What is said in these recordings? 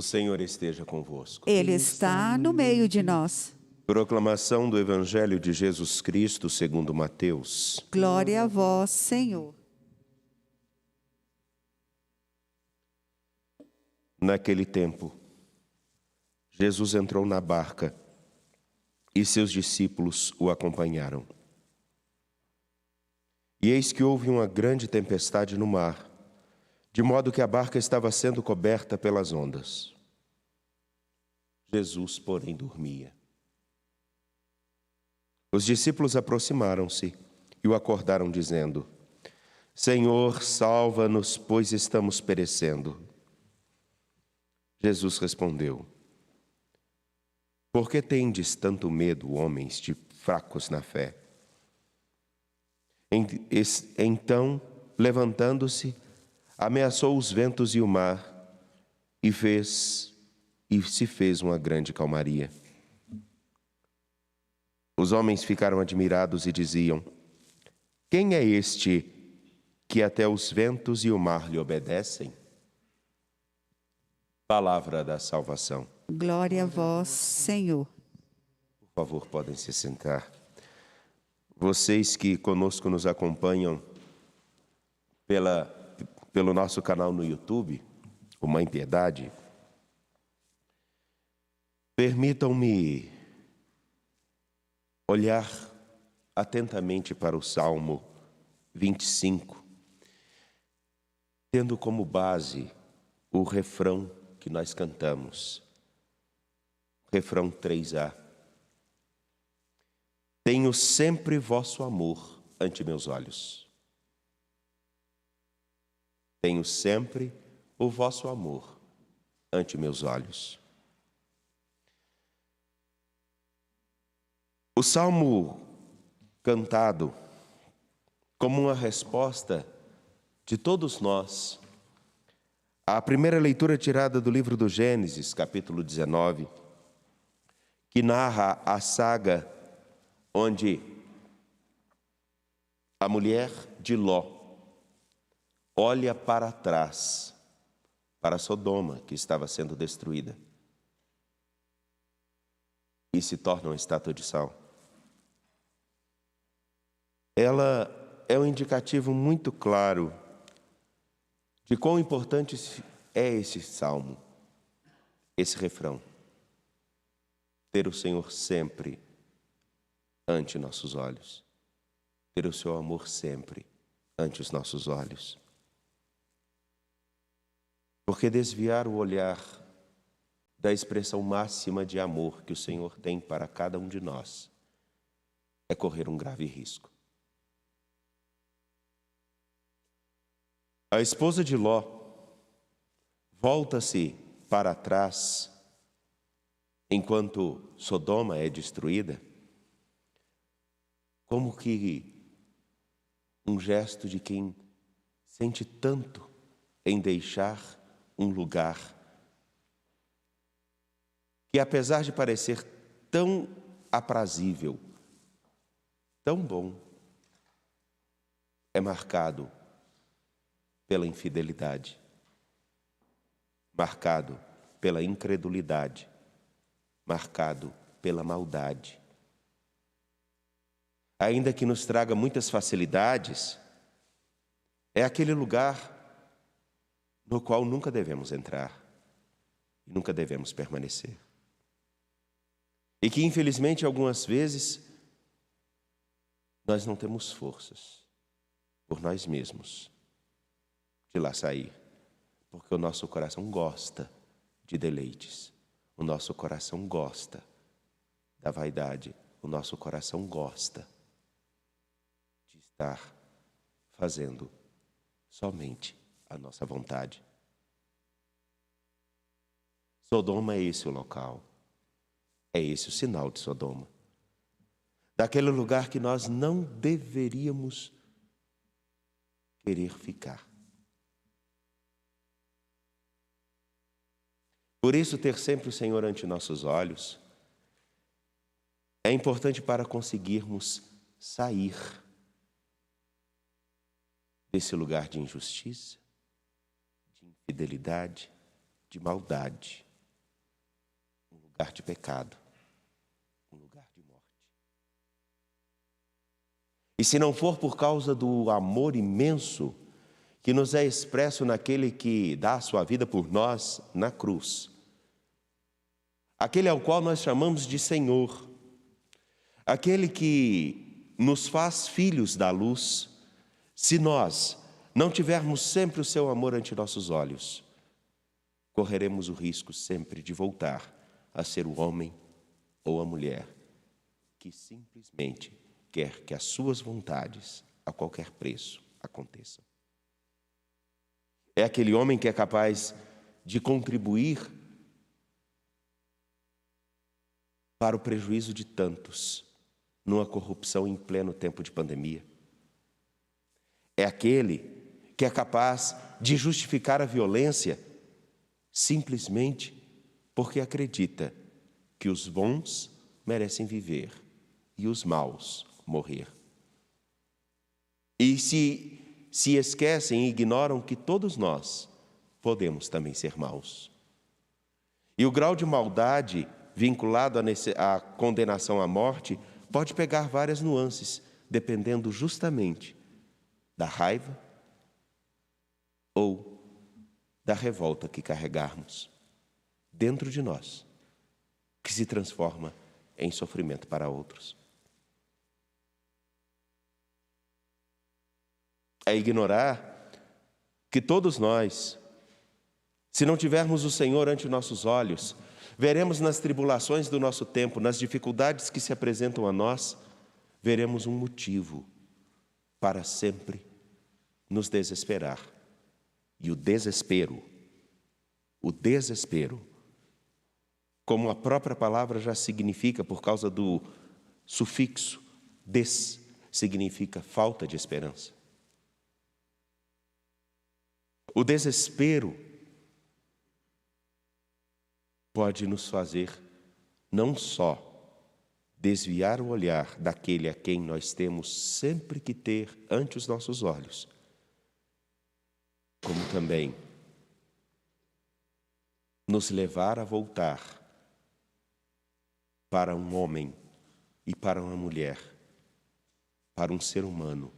O Senhor esteja convosco. Ele está no meio de nós. Proclamação do Evangelho de Jesus Cristo segundo Mateus. Glória a vós, Senhor. Naquele tempo, Jesus entrou na barca e seus discípulos o acompanharam. E eis que houve uma grande tempestade no mar, de modo que a barca estava sendo coberta pelas ondas. Jesus, porém, dormia. Os discípulos aproximaram-se e o acordaram, dizendo: Senhor, salva-nos, pois estamos perecendo. Jesus respondeu: Por que tendes tanto medo, homens de fracos na fé? Então, levantando-se, ameaçou os ventos e o mar, e se fez uma grande calmaria. Os homens ficaram admirados e diziam: Quem é este que até os ventos e o mar lhe obedecem? Palavra da salvação. Glória a vós, Senhor. Por favor, podem se sentar. Vocês que conosco nos acompanham pelo nosso canal no YouTube, o Mãe Piedade, permitam-me olhar atentamente para o Salmo 25, tendo como base o refrão que nós cantamos, refrão 3A. Tenho sempre vosso amor ante meus olhos. Tenho sempre o vosso amor ante meus olhos. O salmo cantado como uma resposta de todos nós à primeira leitura tirada do livro do Gênesis, capítulo 19, que narra a saga onde a mulher de Ló olha para trás, para Sodoma, que estava sendo destruída, e se torna uma estátua de sal. Ela é um indicativo muito claro de quão importante é esse salmo, esse refrão. Ter o Senhor sempre ante nossos olhos. Ter o seu amor sempre ante os nossos olhos. Porque desviar o olhar da expressão máxima de amor que o Senhor tem para cada um de nós é correr um grave risco. A esposa de Ló volta-se para trás enquanto Sodoma é destruída, como que um gesto de quem sente tanto em deixar um lugar que, apesar de parecer tão aprazível, tão bom, é marcado pela infidelidade, marcado pela incredulidade, marcado pela maldade. Ainda que nos traga muitas facilidades, é aquele lugar no qual nunca devemos entrar e nunca devemos permanecer. E que, infelizmente, algumas vezes, nós não temos forças por nós mesmos de lá sair, porque o nosso coração gosta de deleites, o nosso coração gosta da vaidade, o nosso coração gosta de estar fazendo somente a nossa vontade. Sodoma é esse o local, é esse o sinal de Sodoma, daquele lugar que nós não deveríamos querer ficar. Por isso, ter sempre o Senhor ante nossos olhos é importante para conseguirmos sair desse lugar de injustiça, de infidelidade, de maldade. lugar de pecado, um lugar de morte. E se não for por causa do amor imenso que nos é expresso naquele que dá a sua vida por nós na cruz, aquele ao qual nós chamamos de Senhor, aquele que nos faz filhos da luz, se nós não tivermos sempre o seu amor ante nossos olhos, correremos o risco sempre de voltar a ser o homem ou a mulher que simplesmente quer que as suas vontades, a qualquer preço, aconteçam. É aquele homem que é capaz de contribuir para o prejuízo de tantos, numa corrupção em pleno tempo de pandemia. É aquele que é capaz de justificar a violência simplesmente porque acredita que os bons merecem viver e os maus morrer. E se esquecem e ignoram que todos nós podemos também ser maus. E o grau de maldade vinculado à condenação à morte pode pegar várias nuances, dependendo justamente da raiva ou da revolta que carregarmos dentro de nós, que se transforma em sofrimento para outros. É ignorar que todos nós, se não tivermos o Senhor ante nossos olhos, veremos nas tribulações do nosso tempo, nas dificuldades que se apresentam a nós, veremos um motivo para sempre nos desesperar. E o desespero, como a própria palavra já significa por causa do sufixo des, significa falta de esperança. O desespero pode nos fazer não só desviar o olhar daquele a quem nós temos sempre que ter ante os nossos olhos, como também nos levar a voltar para um homem e para uma mulher, para um ser humano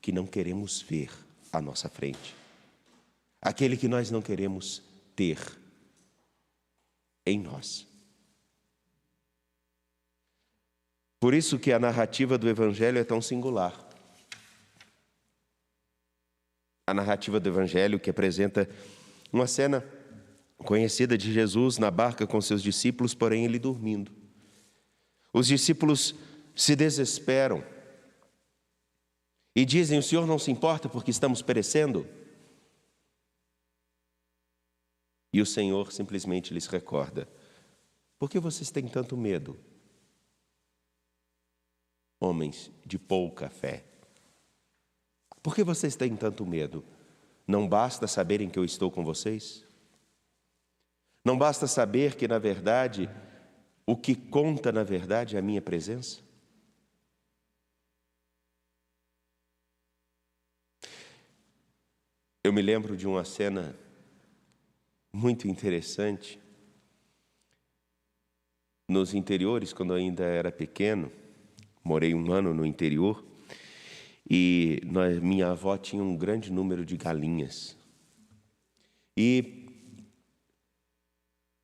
que não queremos ver à nossa frente, aquele que nós não queremos ter em nós. Por isso que a narrativa do Evangelho é tão singular. A narrativa do Evangelho que apresenta uma cena conhecida de Jesus na barca com seus discípulos, porém ele dormindo. Os discípulos se desesperam e dizem: o Senhor não se importa porque estamos perecendo? E o Senhor simplesmente lhes recorda: por que vocês têm tanto medo, homens de pouca fé? Por que vocês têm tanto medo? Não basta saberem que eu estou com vocês? Não basta saber que, na verdade, o que conta, na verdade, é a minha presença? Eu me lembro de uma cena muito interessante. Nos interiores, quando eu ainda era pequeno, morei 1 ano no interior, e minha avó tinha um grande número de galinhas. E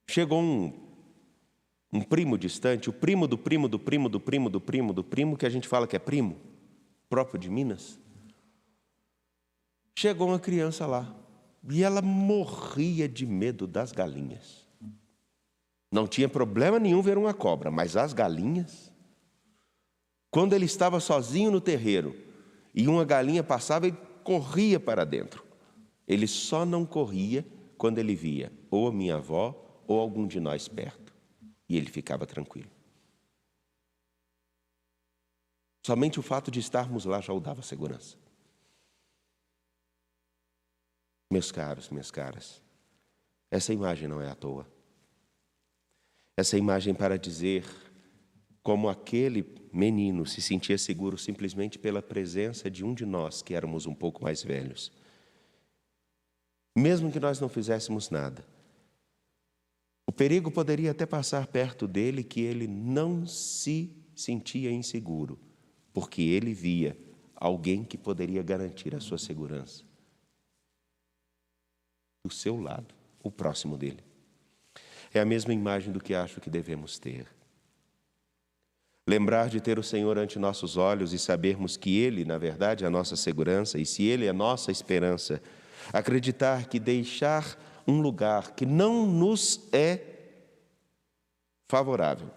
chegou um primo distante, o primo do primo do primo do primo do primo do primo, que a gente fala que é primo, próprio de Minas. Chegou uma criança lá, e ela morria de medo das galinhas. Não tinha problema nenhum ver uma cobra, mas as galinhas... Quando ele estava sozinho no terreiro e uma galinha passava, ele corria para dentro. Ele só não corria quando ele via ou a minha avó ou algum de nós perto. E ele ficava tranquilo. Somente o fato de estarmos lá já o dava segurança. Meus caros, minhas caras, essa imagem não é à toa. Essa imagem para dizer como aquele menino se sentia seguro simplesmente pela presença de um de nós que éramos um pouco mais velhos. Mesmo que nós não fizéssemos nada, o perigo poderia até passar perto dele, que ele não se sentia inseguro, porque ele via alguém que poderia garantir a sua segurança. Do seu lado, o próximo dele. É a mesma imagem do que acho que devemos ter. Lembrar de ter o Senhor ante nossos olhos e sabermos que Ele, na verdade, é a nossa segurança, e se Ele é a nossa esperança, acreditar que deixar um lugar que não nos é favorável,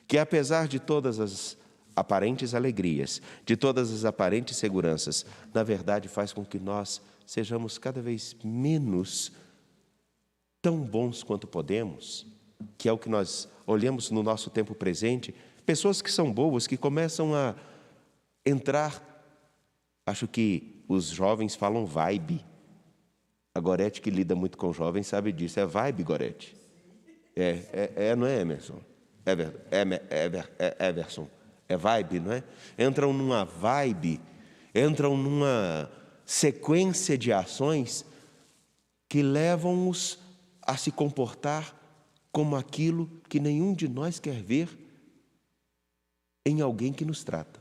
que apesar de todas as aparentes alegrias, de todas as aparentes seguranças, na verdade faz com que nós sejamos cada vez menos tão bons quanto podemos, que é o que nós olhamos no nosso tempo presente. Pessoas que são boas, que começam a entrar, acho que os jovens falam vibe. A Gorete, que lida muito com jovens, sabe disso. É vibe, Gorete? Não é, Emerson? Everson. É vibe, não é? Entram numa vibe, entram numa sequência de ações que levam-os a se comportar como aquilo que nenhum de nós quer ver em alguém que nos trata.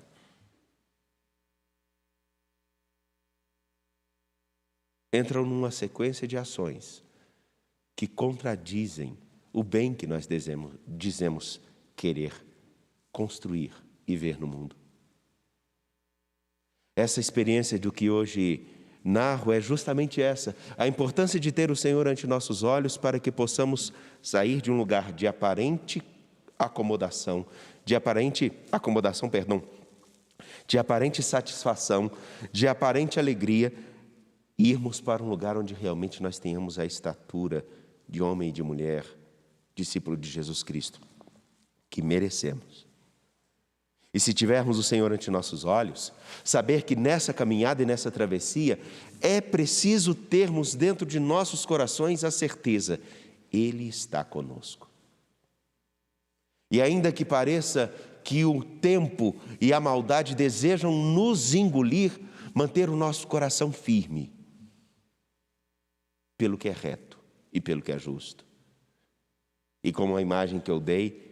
Entram numa sequência de ações que contradizem o bem que nós dizemos querer construir e ver no mundo. Essa experiência do que hoje narro é justamente essa, a importância de ter o Senhor ante nossos olhos para que possamos sair de um lugar de aparente acomodação, de aparente satisfação, de aparente alegria, e irmos para um lugar onde realmente nós tenhamos a estatura de homem e de mulher, discípulo de Jesus Cristo, que merecemos. E se tivermos o Senhor ante nossos olhos, saber que nessa caminhada e nessa travessia é preciso termos dentro de nossos corações a certeza, Ele está conosco. E ainda que pareça que o tempo e a maldade desejam nos engolir, manter o nosso coração firme pelo que é reto e pelo que é justo. E como a imagem que eu dei,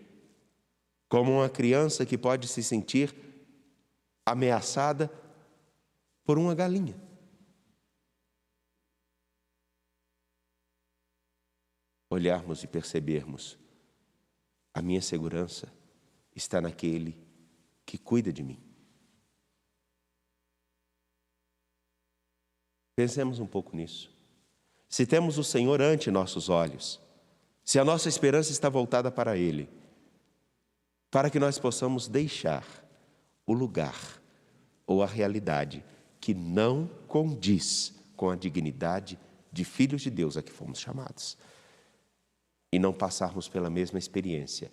como uma criança que pode se sentir ameaçada por uma galinha. Olharmos e percebermos, a minha segurança está naquele que cuida de mim. Pensemos um pouco nisso. Se temos o Senhor ante nossos olhos, se a nossa esperança está voltada para Ele, para que nós possamos deixar o lugar ou a realidade que não condiz com a dignidade de filhos de Deus a que fomos chamados, e não passarmos pela mesma experiência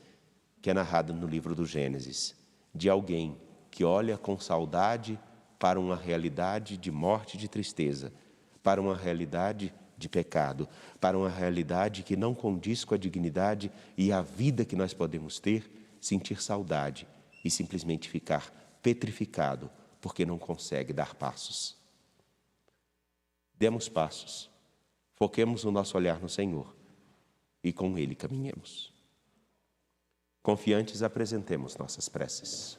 que é narrada no livro do Gênesis, de alguém que olha com saudade para uma realidade de morte e de tristeza, para uma realidade de pecado, para uma realidade que não condiz com a dignidade e a vida que nós podemos ter, sentir saudade e simplesmente ficar petrificado porque não consegue dar passos. Demos passos, foquemos o nosso olhar no Senhor e com Ele caminhemos. Confiantes, apresentemos nossas preces.